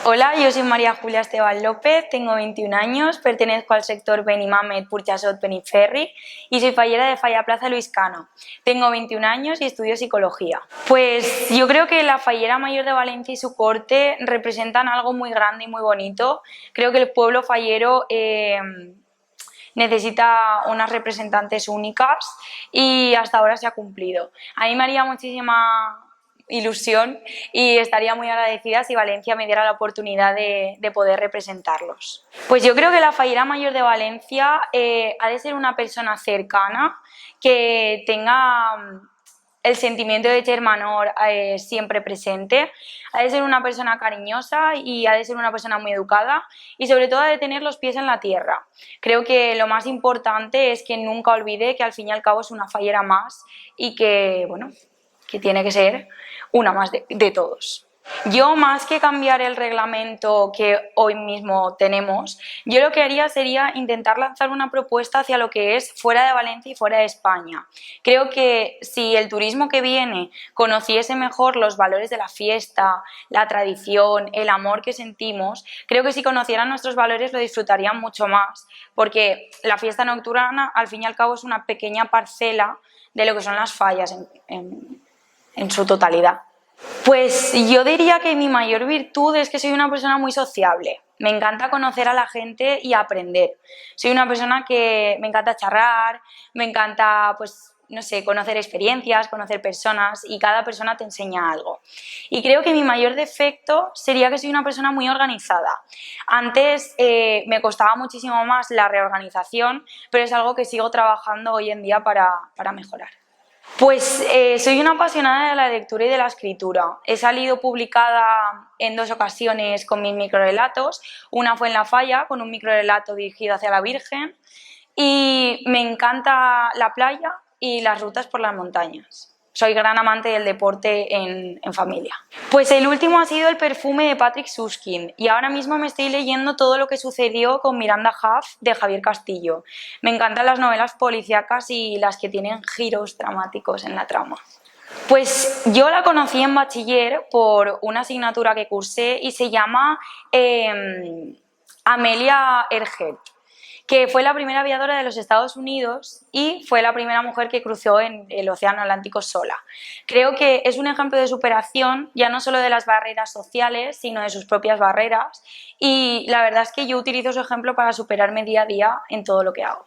Hola, yo soy María Julia Esteban López, tengo 21 años, pertenezco al sector Benimamet, Burjassot, Beniferri y soy fallera de Falla Plaza Luis Cano. Tengo 21 años y estudio psicología. Pues yo creo que la Fallera Mayor de Valencia y su corte representan algo muy grande y muy bonito. Creo que el pueblo fallero necesita unas representantes únicas y hasta ahora se ha cumplido. A mí me haría muchísima ilusión y estaría muy agradecida si Valencia me diera la oportunidad de poder representarlos. Pues yo creo que la Fallera Mayor de Valencia ha de ser una persona cercana, que tenga el sentimiento de germanor siempre presente, ha de ser una persona cariñosa y ha de ser una persona muy educada y sobre todo ha de tener los pies en la tierra. Creo que lo más importante es que nunca olvide que al fin y al cabo es una fallera más y que, bueno, que tiene que ser una más de todos. Yo, más que cambiar el reglamento que hoy mismo tenemos, yo lo que haría sería intentar lanzar una propuesta hacia lo que es fuera de Valencia y fuera de España. Creo que si el turismo que viene conociese mejor los valores de la fiesta, la tradición, el amor que sentimos, creo que si conocieran nuestros valores lo disfrutarían mucho más, porque la fiesta nocturna al fin y al cabo es una pequeña parcela de lo que son las fallas en su totalidad. Pues yo diría que mi mayor virtud es que soy una persona muy sociable. Me encanta conocer a la gente y aprender. Soy una persona que me encanta charlar, me encanta, pues, no sé, conocer experiencias, conocer personas y cada persona te enseña algo. Y creo que mi mayor defecto sería que soy una persona muy organizada. Antes me costaba muchísimo más la reorganización, pero es algo que sigo trabajando hoy en día para mejorar. Pues soy una apasionada de la lectura y de la escritura. He salido publicada en 2 ocasiones con mis microrelatos. Una fue en La Falla, con un microrelato dirigido hacia la Virgen. Y me encanta la playa y las rutas por las montañas. Soy gran amante del deporte en familia. Pues el último ha sido El perfume de Patrick Süskind y ahora mismo me estoy leyendo todo lo que sucedió con Miranda Juff de Javier Castillo. Me encantan las novelas policíacas y las que tienen giros dramáticos en la trama. Pues yo la conocí en bachiller por una asignatura que cursé y se llama Amelia Earhart, que fue la primera aviadora de los Estados Unidos y fue la primera mujer que cruzó en el Océano Atlántico sola. Creo que es un ejemplo de superación, ya no solo de las barreras sociales, sino de sus propias barreras, y la verdad es que yo utilizo su ejemplo para superarme día a día en todo lo que hago.